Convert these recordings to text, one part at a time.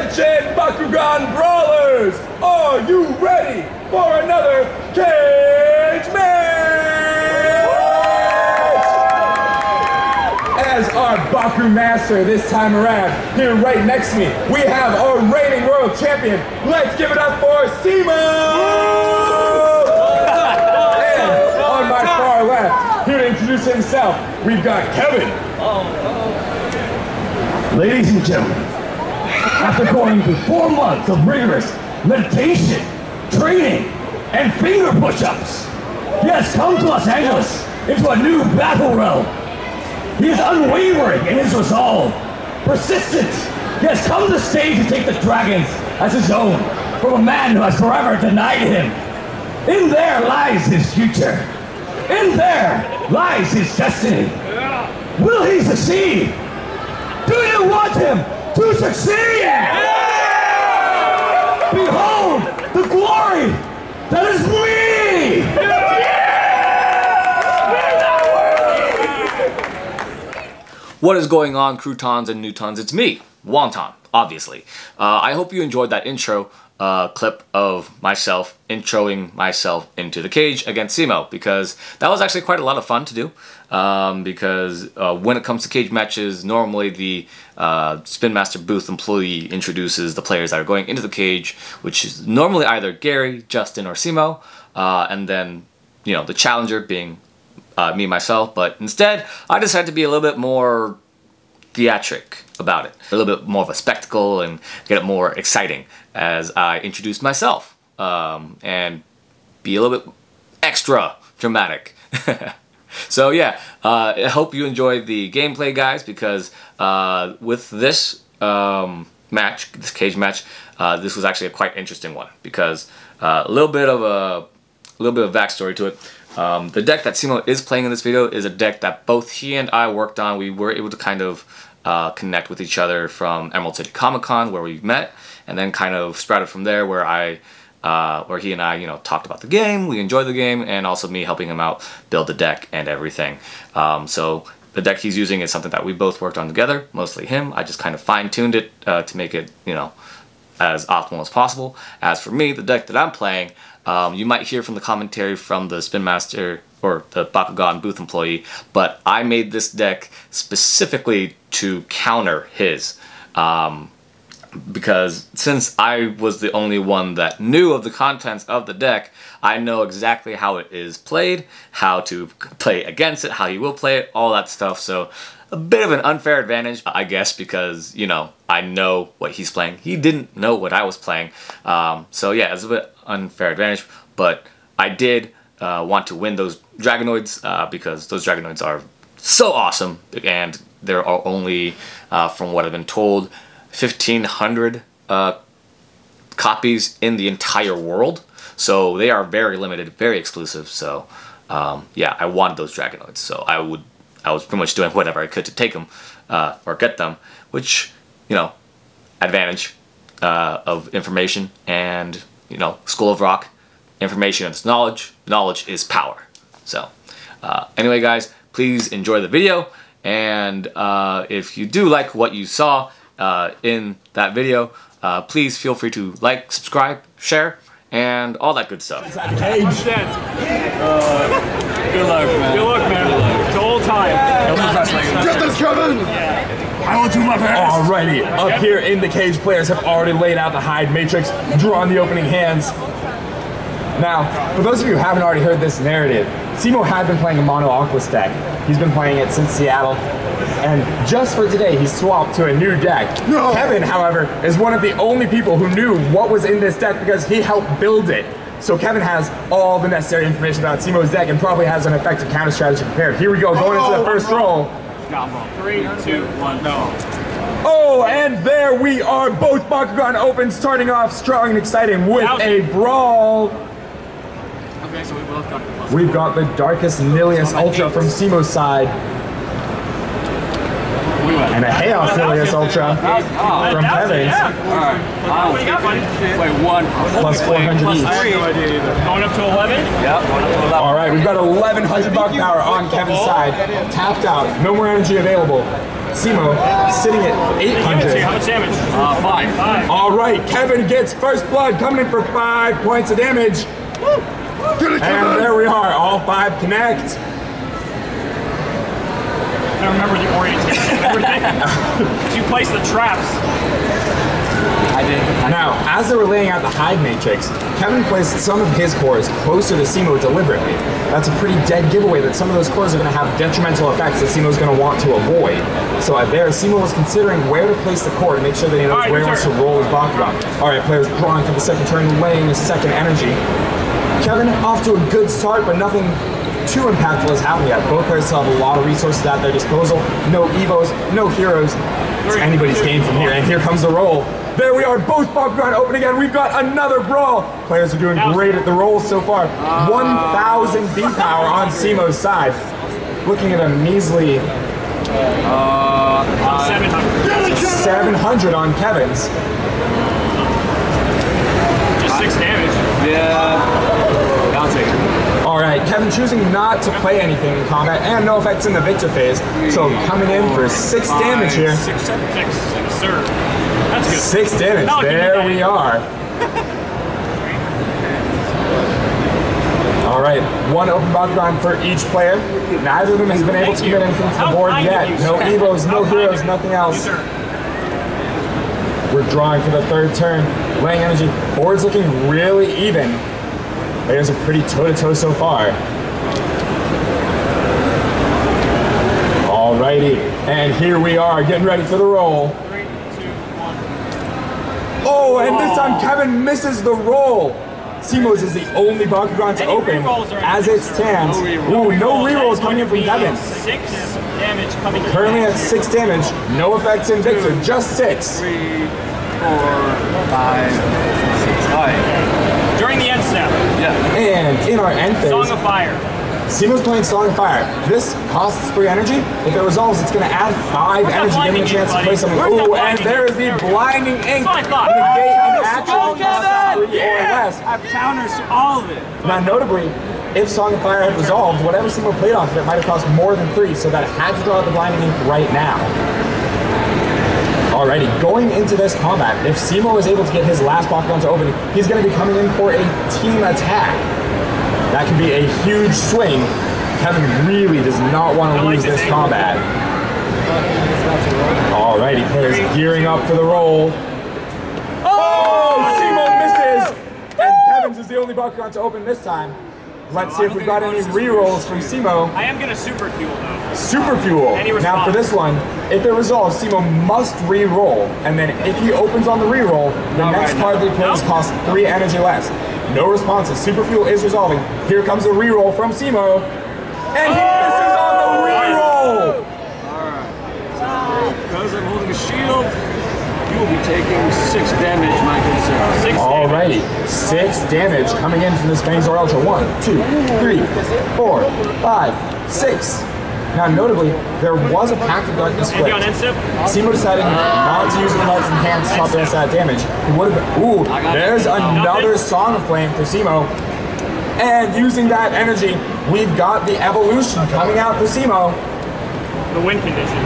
Attention, Bakugan Brawlers! Are you ready for another cage match? As our Baku Master this time around, here right next to me, we have our reigning world champion. Let's give it up for Cimo! And on my far left, here to introduce himself, we've got Kevin. Ladies and gentlemen, after going through 4 months of rigorous meditation, training, and finger push-ups, he has come to Los Angeles into a new battle realm. He is unwavering in his resolve, persistent. He has come to the stage to take the dragons as his own from a man who has forever denied him. In there lies his future. In there lies his destiny. Will he succeed? Do you want him to succeed? Yeah! Behold the glory that is me! What is going on, Krutons and Nutons? It's me, Wonton, obviously. I hope you enjoyed that intro clip of myself introing myself into the cage against Cimo, because that was actually quite a lot of fun to do. Because when it comes to cage matches, normally the Spin Master booth employee introduces the players that are going into the cage, which is normally either Gary, Justin, or Cimo, and then, you know, the challenger being me, myself. But instead, I decided to be a little bit more theatric about it, a little bit more of a spectacle, and get it more exciting as I introduce myself, and be a little bit extra dramatic. So yeah, I hope you enjoyed the gameplay, guys, because with this match, this cage match, this was actually a quite interesting one, because a little bit of backstory to it. The deck that Cimo is playing in this video is a deck that both he and I worked on. We were able to kind of connect with each other from Emerald City Comic Con, where we met, and then kind of sprouted from there, where he and I, you know, talked about the game, we enjoyed the game, and also me helping him out build the deck and everything. So the deck he's using is something that we both worked on together, mostly him. I just kind of fine-tuned it to make it, you know, as optimal as possible. As for me, the deck that I'm playing, you might hear from the commentary from the Spin Master or the Bakugan booth employee, but I made this deck specifically to counter his. Because since I was the only one that knew of the contents of the deck, I know exactly how it is played, how to play against it, how he will play it, all that stuff. So a bit of an unfair advantage, I guess, because, you know, I know what he's playing. He didn't know what I was playing. So yeah, it's a bit unfair advantage, but I did want to win those Dragonoids because those Dragonoids are so awesome, and there are only, from what I've been told, 1,500 copies in the entire world, so they are very limited, very exclusive. So yeah, I wanted those Dragonoids, so I was pretty much doing whatever I could to take them or get them, which, you know, advantage of information, and, you know, School of Rock, information is knowledge, knowledge is power. So anyway, guys, please enjoy the video, and if you do like what you saw in that video, please feel free to like, subscribe, share, and all that good stuff. Inside the cage. Good luck, man. Good luck, man. It's all time. Get this, Kevin! I will do my best. Alrighty, up here in the cage, players have already laid out the hide matrix, drawn the opening hands. Now, for those of you who haven't already heard this narrative, Cimo had been playing a mono Aquas deck. He's been playing it since Seattle, and just for today, he swapped to a new deck. No. Kevin, however, is one of the only people who knew what was in this deck because he helped build it. So Kevin has all the necessary information about Cimo's deck and probably has an effective counter strategy prepared. Here we go, going into the first roll. 3, 2, 1, no. Oh, and there we are, both Bakugan Open, starting off strong and exciting with a brawl. Okay, so we both got the plus. We've got the Darkest Nilius Ultra from Cimo's side. And a Chaos Nilius Ultra from Kevin's. Wait, 1 plus 400 each. Going up to 11? Yep. Alright, we've got 1100 buck power on Kevin's side. Tapped out, no more energy available. Cimo sitting at 800. How much damage? 5. All right, Kevin gets first blood, coming in for 5 points of damage. And there we are, all 5 connect. I remember the orientation and everything. You placed the traps. I did. Now, as they were laying out the hide matrix, Kevin placed some of his cores closer to Cimo deliberately. That's a pretty dead giveaway that some of those cores are going to have detrimental effects that Cimo's going to want to avoid. So there, Cimo was considering where to place the core to make sure that he knows where he wants to roll his Bakugan. Alright, players drawing for the second turn, laying his second energy. Kevin off to a good start, but nothing too impactful has happened yet. Both players still have a lot of resources at their disposal. No Evos, no heroes. It's anybody's game from here, and here comes the roll. There we are, both Bakugan open again. We've got another brawl. Players are doing great at the rolls so far. 1,000 B power on Cimo's side. Looking at a measly 700 on Kevin's. Just 6 damage. Yeah. I'll take it. Alright, Kevin choosing not to play anything in combat and no effects in the victor phase. So coming in for 6 damage here. 6, sir. That's good. 6 damage. There we are. Alright, 1 open Bakugan for each player. Neither of them has been able to get anything to the board yet. No Evos, no heroes, nothing else. We're drawing for the 3rd turn. Laying energy. Board's looking really even. Players are pretty toe-to-toe so far. Alrighty, and here we are, getting ready for the roll. 3, 2, 1. Oh, and this time Kevin misses the roll. Cimo's is the only Bakugan to open as it stands. Ooh, no rerolls coming in from Kevin. 6 damage coming in. Currently at 6 damage, no effects in Victor, just 6. 3, 4, 5, 6. During the end step. Yeah. And in our end phase, Song of Fire. Cimo's playing Song of Fire. This costs 3 energy. If it resolves, it's going to add 5 energy, giving him a chance to play something. Ooh, and there is the blinding ink. Negate an actual cost 3 or less. I have counters to all of it. Now, notably, if Song of Fire had resolved, whatever Cimo played off of it might have cost more than 3, so that it had to draw out the blinding ink right now. Alrighty, going into this combat, if Cimo is able to get his last Bakugan to open, he's going to be coming in for a team attack. That can be a huge swing. Kevin really does not want to lose this combat. Alrighty, players gearing up for the roll. Oh, Cimo misses! And Kevin's is the only Bakugan to open this time. Let's see if we've got any rerolls from Cimo. I am going to super fuel though. Super fuel. Now for this one, if it resolves, Cimo must re-roll, and then if he opens on the re-roll, the next card that he plays costs 3 energy less. No responses. Super fuel is resolving. Here comes the re-roll from Cimo, and he misses on the re-roll. Alright. Because I'm holding a shield, you will be taking 6 damage, my good sir. 6 Alrighty, 6 damage coming in from this Fangzor Ultra. 1, 2, 3, 4, 5, 6. Now, notably, there was a Pact of Darkness flip. Cimo decided not to use the cards in hand to stop the rest of that damage. He would have been. Ooh, there's another Song of Flame for Cimo. And using that energy, we've got the evolution coming out for Cimo. The win condition.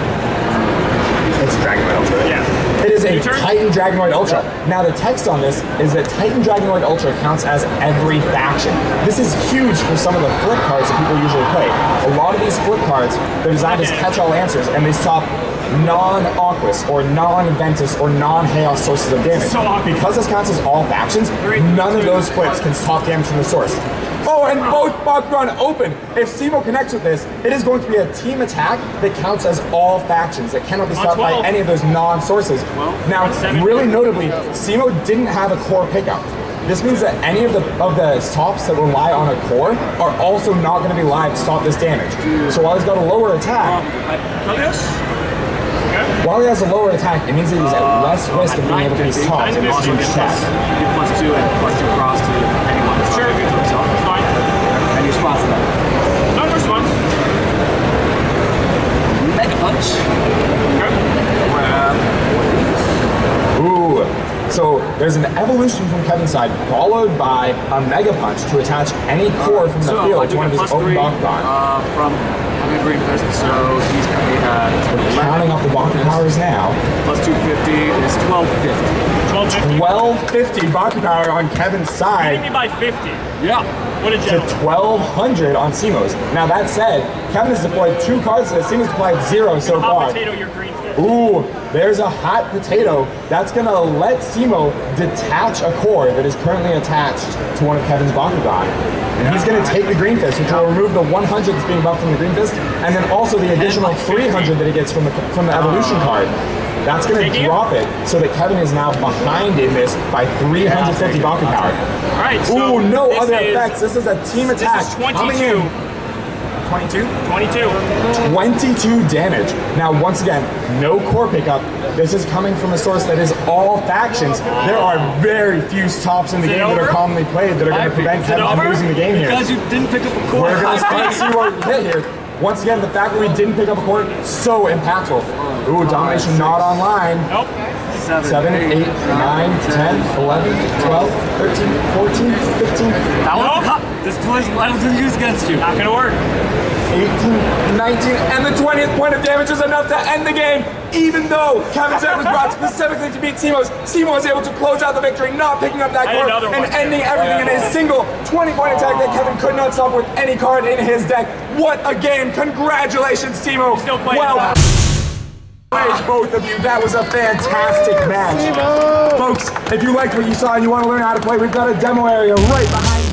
It's Dragonoid Ultra. Yeah. It is a Titan Dragonoid Ultra. Now the text on this is that Titan Dragonoid Ultra counts as every faction. This is huge for some of the flip cards that people usually play. A lot of these flip cards, they're designed as catch-all answers, and they stop non-Aquas or non-Ventus or non-Chaos sources of damage. Because this counts as all factions, none of those flips can stop damage from the source. Oh, and both Bakugan open. If Cimo connects with this, it is going to be a team attack that counts as all factions. It cannot be stopped by any of those non-sources. Now, really notably, Cimo didn't have a core pickup. This means that any of the stops that rely on a core are also not going to be live to stop this damage. So while he's got a lower attack, while he has a lower attack, it means that he's at less risk of being able to be stopped in this huge check. +2 and +2 cross to anyone. Sure. That's fine. And your spots that. No response. Mega punch. Ooh. So there's an evolution from Kevin's side, followed by a Mega Punch to attach any core from the field to one of his open Bakugan. From a green fist, so he's got We're counting up the Bakugan powers now. +250 is 1250. 1250 Baku power on Kevin's side. Beating me by 50. Yeah. What a To gentleman. 1200 on Cimo's. Now that said, Kevin has deployed 2 cards to this. Cimo's deployed 0 so Hot far. potato, your green fish. Ooh, there's a hot potato. That's gonna let Cimo detach a core that is currently attached to one of Kevin's Bakugan. And he's gonna take the green fist, which will remove the 100 that's being buffed from the green fist, and then also the additional 300 that he gets from the evolution card. That's gonna drop it so that Kevin is now behind in this by 350 Baku power. All right, so Ooh, no this other is- effects. This is a team attack. This is coming 22. in. 22? 22. 22 damage. Now, once again, no core pickup. This is coming from a source that is all factions. There are very few stops in the game that are commonly played that are going to prevent Kevin from losing the game here. Because you didn't pick up a core. We're going to see what we get here. Once again, the fact that we didn't pick up a core, so impactful. Ooh, domination not online. Nope. 7, 8, 9, 10, 11, 12, 13, 14, 15. That was the cup. This was I don't use against you. Not gonna work. 18, 19, and the 20th point of damage is enough to end the game, even though Kevin's head was brought specifically to beat Cimo's. Cimo was able to close out the victory, not picking up that I had card, another and one. ending everything in a single 20-point attack that Kevin could not stop with any card in his deck. What a game. Congratulations, Cimo. Still playing Well that. played, both of you. That was a fantastic match. Folks, if you liked what you saw and you want to learn how to play, we've got a demo area right behind